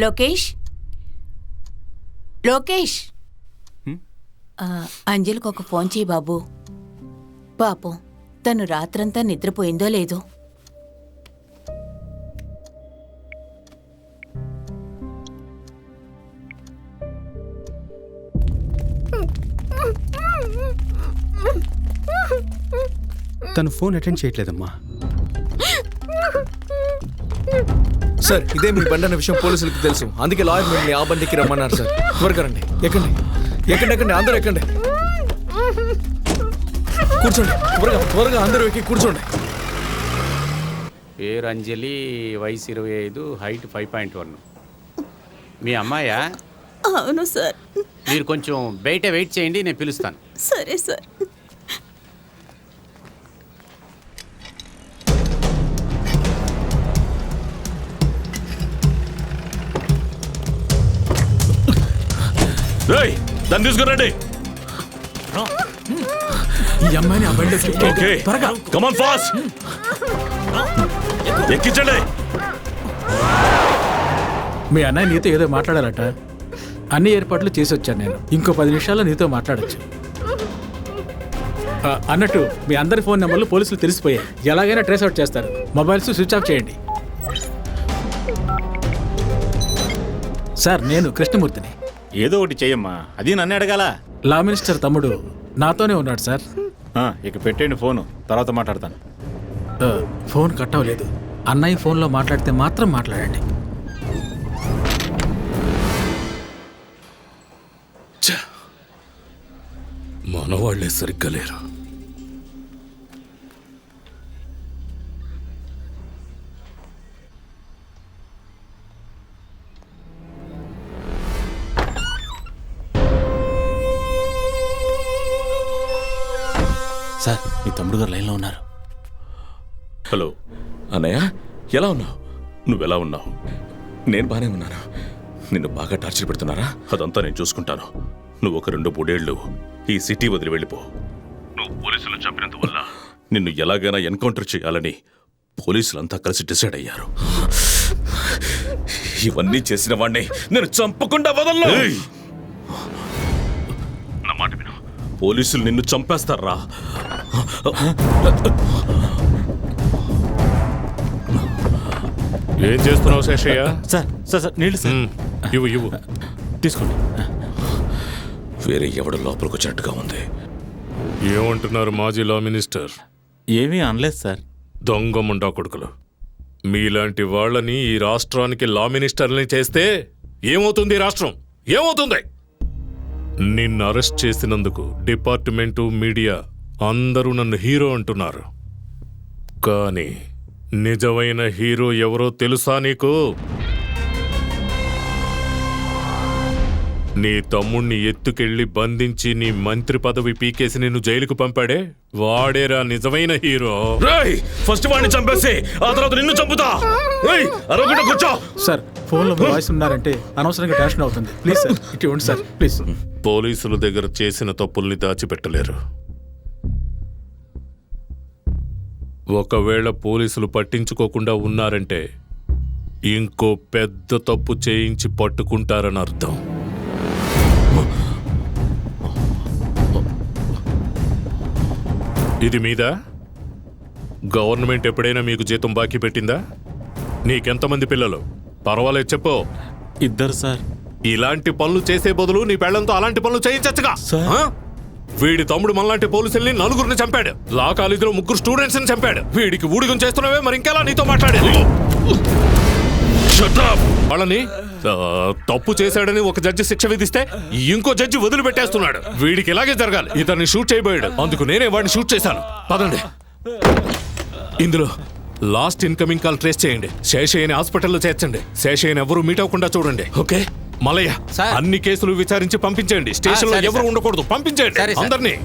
లోకేష్ లోకేష్ అంజలికి ఒక ఫోన్ చేయి బాబు. పాపం తను రాత్రంతా నిద్రపోయిందో లేదో. తను ఫోన్ అటెండ్ చేయట్లేదమ్మా. సార్, ఇదే మీ బండి అన్న విషయం పోలీసులకు తెలుసు. అందుకే లాయర్ మిమ్మల్ని ఆ బండికి రమ్మన్నారు సార్. త్వరగా రండి. ఎక్కండి ఎక్కండి ఎక్కండి, అందరూ ఎక్కండి. కూర్చోండి, త్వరగా త్వరగా అందరూ ఎక్కి కూర్చోండి. పేరు అంజలి, వయసు 25, హైట్ 5.1. మీ అమ్మాయా? అవును సార్. మీరు కొంచెం బయట వెయిట్ చేయండి, నేను పిలుస్తాను. సరే సార్. దాన్ని తీసుకురండి. ఈ అమ్మాయిని ఆ బండి ఓకే, త్వరగా కమ్ ఆన్ ఫాస్ట్. ఎక్కించండి. మీ అన్నయ్య నీతో ఏదో మాట్లాడాలట. అన్ని ఏర్పాట్లు చేసి వచ్చాను నేను. ఇంకో 10 నిమిషాల్లో నీతో మాట్లాడచ్చు. అన్నట్టు మీ అందరి ఫోన్ నెంబర్లు పోలీసులు తెలిసిపోయాయి. ఎలాగైనా ట్రేస్ అవుట్ చేస్తారు. మొబైల్స్ స్విచ్ ఆఫ్ చేయండి. సార్, నేను కృష్ణమూర్తిని. ఏదో ఒకటి చెయ్యమ్మా. అది నన్ను అడగాల. లా మినిస్టర్ తమ్ముడు నాతోనే ఉన్నాడు సార్. ఇక పెట్టండి ఫోను, తర్వాత మాట్లాడతాను. ఫోన్ కట్ అవ్వలేదు. అన్నయ్య ఫోన్లో మాట్లాడితే మాత్రం మాట్లాడండి. మనవాళ్లే సరిగ్గా లేరు. సార్, మీ తమ్ముడు గారు లైన్లో ఉన్నారు. హలో అన్నయ్య, ఎలా ఉన్నావు? నువ్వెలా ఉన్నావు? నేను బానే ఉన్నాను. నిన్ను బాగా టార్చర్ పెడుతున్నారా? అదంతా నేను చూసుకుంటాను. నువ్వు ఒక 2-3 ఏళ్ళు ఈ సిటీ వదిలి వెళ్ళిపో. నువ్వు పోలీసులను చంపినంత వల్ల నిన్ను ఎలాగైనా ఎన్కౌంటర్ చేయాలని పోలీసులంతా కలిసి డిసైడ్ అయ్యారు. ఇవన్నీ చేసిన వాడిని నేను చంపకుండా వదలను. నా మాట విను, పోలీసులు నిన్ను చంపేస్తారా? ఏం చేస్తున్నావు శేషయ్య? సార్ సార్ సార్ నీళ్ళు సార్. ఇవ్వు తీసుకోండి. వేరే ఎవడు లోపలికి వచ్చినట్టుగా ఉంది. ఏమంటున్నారు మాజీ లా మినిస్టర్? ఏమీ అనలేదు సార్. దొంగ ముండా కొడుకులు, మీలాంటి వాళ్ళని ఈ రాష్ట్రానికి లా మినిస్టర్ని చేస్తే ఏమవుతుంది? రాష్ట్రం ఏమవుతుంది? నిన్ను అరెస్ట్ చేసినందుకు డిపార్ట్మెంటు, మీడియా అందరూ నన్ను హీరో అంటున్నారు. కానీ నిజమైన హీరో ఎవరో తెలుసా నీకు? నీ తమ్ముణ్ణి ఎత్తుకెళ్లి బంధించి నీ మంత్రి పదవి పీకేసి నిన్ను జైలుకు పంపాడే, వాడేరా నిజమైన హీరో. ఫస్ట్ వాడిని చంపేసి ఆ తర్వాత నిన్ను చంపుతా. కూర్చో. సార్, ఫోన్లో వాయిస్ ఉన్నారంటే అనవసరంగా టెన్షన్ అవుతుంది. ప్లీజ్ సార్, ఇటు ఇవ్వండి సార్, ప్లీజ్. పోలీసుల దగ్గర చేసిన తప్పుల్ని దాచిపెట్టలేరు. ఒకవేళ పోలీసులు పట్టించుకోకుండా ఉన్నారంటే ఇంకో పెద్ద తప్పు చేయించి పట్టుకుంటారని అర్థం. ఇది మీద గవర్నమెంట్ ఎప్పుడైనా మీకు జీతం బాకీ పెట్టిందా? నీకెంతమంది పిల్లలు? పర్వాలేదు చెప్పు. 2 సార్. ఇలాంటి పనులు చేసే బదులు నీ పెళ్లంతో అలాంటి పనులు చేయించచ్చుగా. వీడి తమ్ముడు మనలాంటి పోలీసుల్ని 4 చంపాడు. లా కాలేజీలో 3 స్టూడెంట్స్ ని చంపాడు. వీడికి ఊడిగం చేస్తున్నావే, మరి ఇంకెలా నీతో మాట్లాడేది? వాళ్ళని తప్పు చేశాడని ఒక జడ్జి శిక్ష విధిస్తే ఇంకో జడ్జి వదిలిపెట్టేస్తున్నాడు. వీడికి ఇలాగే జరగాలి. ఇతన్ని షూట్ చేయబోయాడు, అందుకు నేనే వాడిని షూట్ చేశాను. పదండి. ఇందులో లాస్ట్ ఇన్కమింగ్ కాల్ ట్రేస్ చేయండి. శేషయ్యని హాస్పిటల్లో చేర్చండి. శేషయ్యని ఎవరు మీట్ అవ్వకుండా చూడండి. ఓకే మల్లయ్య, అన్ని కేసులు విచారించి పంపించండి. స్టేషన్ లో ఎవరు ఉండకూడదు. పంపించండి అందరినీ.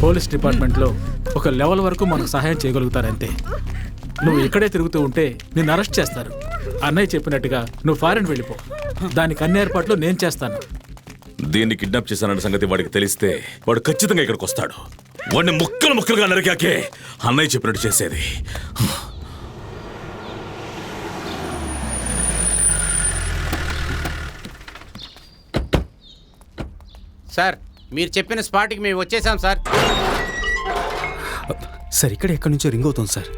పోలీస్ డిపార్ట్మెంట్లో ఒక లెవెల్ వరకు మనకు సహాయం చేయగలుగుతారంతే. నువ్వు ఇక్కడే తిరుగుతూ ఉంటే నిన్ను అరెస్ట్ చేస్తారు. అన్నయ్య చెప్పినట్టుగా నువ్వు ఫారెన్ వెళ్ళిపో. దానికి అన్ని ఏర్పాట్లు నేను చేస్తాను. దీన్ని కిడ్నాప్ చేశానన్న సంగతి వాడికి తెలిస్తే వాడు ఖచ్చితంగా ఇక్కడికి వస్తాడు. వాడిని ముక్కలు ముక్కలుగా నరికాకే అన్నయ్య చెప్పినట్టు చేసేది. సార్, మీరు చెప్పిన స్పాట్కి మేము వచ్చేసాం సార్. సార్ ఇక్కడ ఎక్కడి నుంచో రింగ్ అవుతుంది సార్.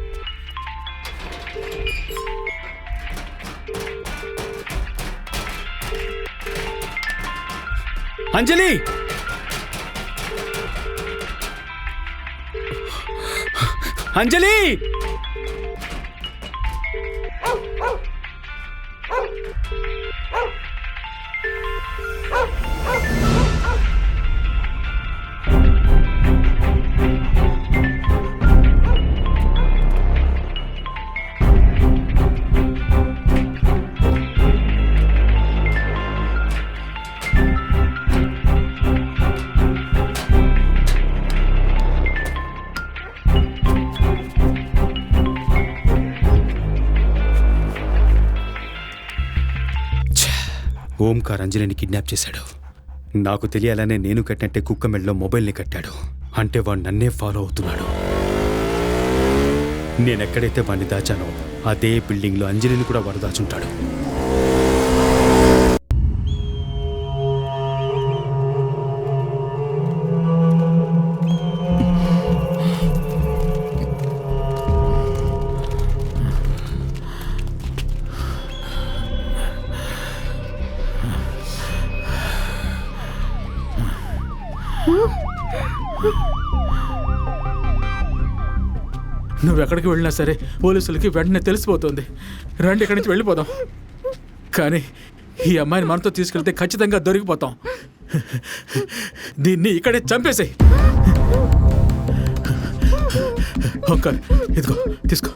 అంజలి, అంజలి, ఓంకార్ అంజలిని కిడ్నాప్ చేశాడు. నాకు తెలియాలనే నేను కట్టినట్టే కుక్క మెడలో మొబైల్ని కట్టాడు. అంటే వాడు నన్నే ఫాలో అవుతున్నాడు. నేనెక్కడైతే వాడిని దాచానో అదే బిల్డింగ్లో అంజలిని కూడా వాడు దాచుంటాడు. నువ్వెక్కడికి వెళ్ళినా సరే పోలీసులకి వెంటనే తెలిసిపోతుంది. రండి, ఇక్కడి నుంచి వెళ్ళిపోదాం. కానీ ఈ అమ్మాయిని మనతో తీసుకెళ్తే ఖచ్చితంగా దొరికిపోతాం. దీన్ని ఇక్కడే చంపేసాయి. ఓంకార్, ఇదిగో తీసుకో.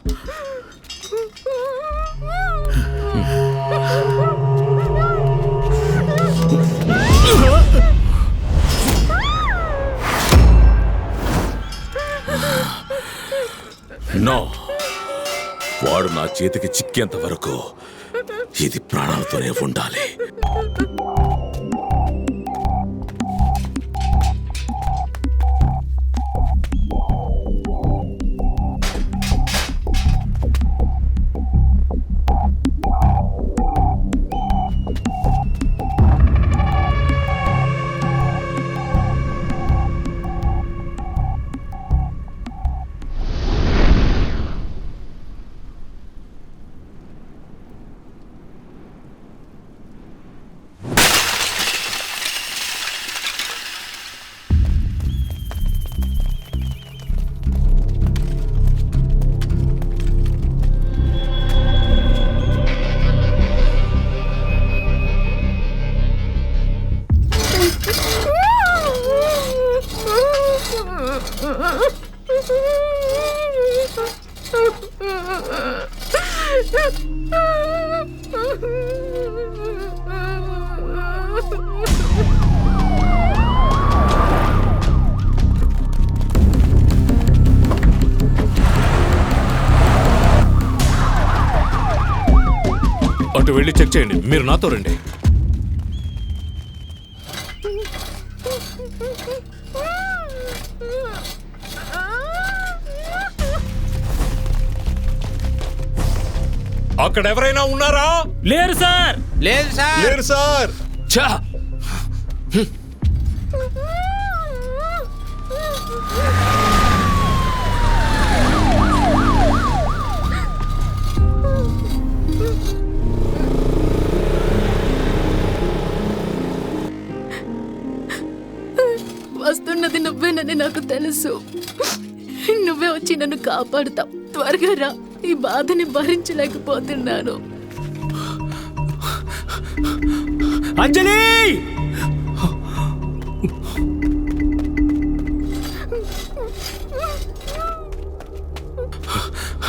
నో, వాడు నా చేతికి చిక్కేంత వరకు ఇది ప్రాణాలతోనే ఉండాలి. అటు వెళ్ళి చెక్ చేయండి. మీరు నాతో రండి. అక్కడ ఎవరైనా ఉన్నారా? లేరు సార్. లేదు సార్. లేరు సార్. ఛా! వస్తున్నది నువ్వేనని నాకు తెలుసు. నువ్వే వచ్చి నన్ను కాపాడుతావు. త్వరగా రా, ఈ బాధని భరించలేకపోతున్నాను. అంజలి,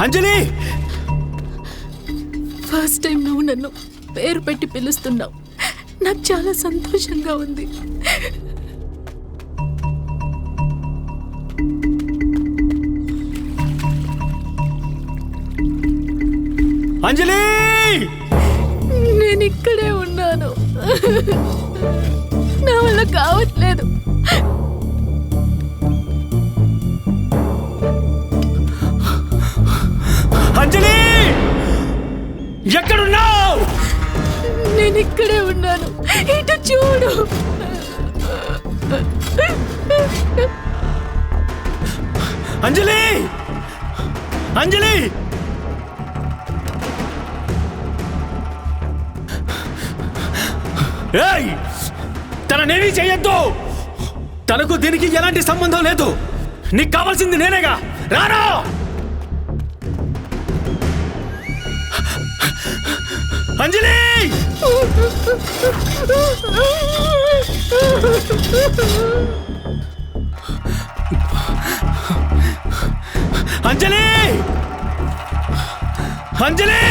అంజలి, ఫస్ట్ టైం నువ్వు నన్ను పేరు పెట్టి పిలుస్తున్నావు. నాకు చాలా సంతోషంగా ఉంది. అంజలి! నేను ఇక్కడే ఉన్నాను. నా వల్ల కావట్లేదు. అంజలి! ఎక్కడున్నావు? నేను ఇక్కడే ఉన్నాను. ఇటు చూడు. అంజలి! అంజలి! ఏయ్! తననేమీ చెయ్యొద్దు. తనకు దీనికి ఎలాంటి సంబంధం లేదు. నీకు కావాల్సింది నేనేగా. రారా! అంజలి! అంజలి! అంజలి!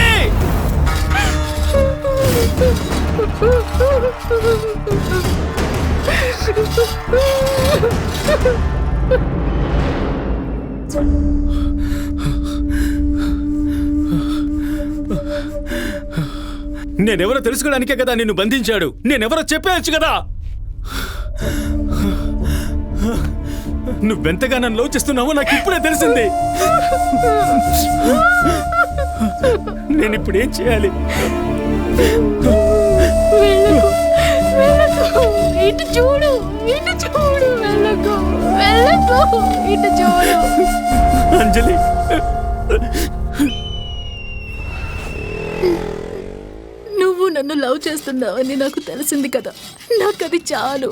నేనెవరో తెలుసుకోవడానికే కదా నిన్ను బంధించాడు. నేనెవరో చెప్పేయచ్చు కదా. నువ్వెంతగా నన్ను లోచిస్తున్నావో నాకు ఇప్పుడే తెలిసింది. నేనిప్పుడు ఏం చేయాలి? ఇటు చూడు. ఇటు చూడు. వెళ్ళకు. వెళ్ళకు. ఇటు చూడు. అంజలి! నువ్వు నన్ను లవ్ చేస్తున్నావని నాకు తెలిసింది కదా. నాకు అది చాలు.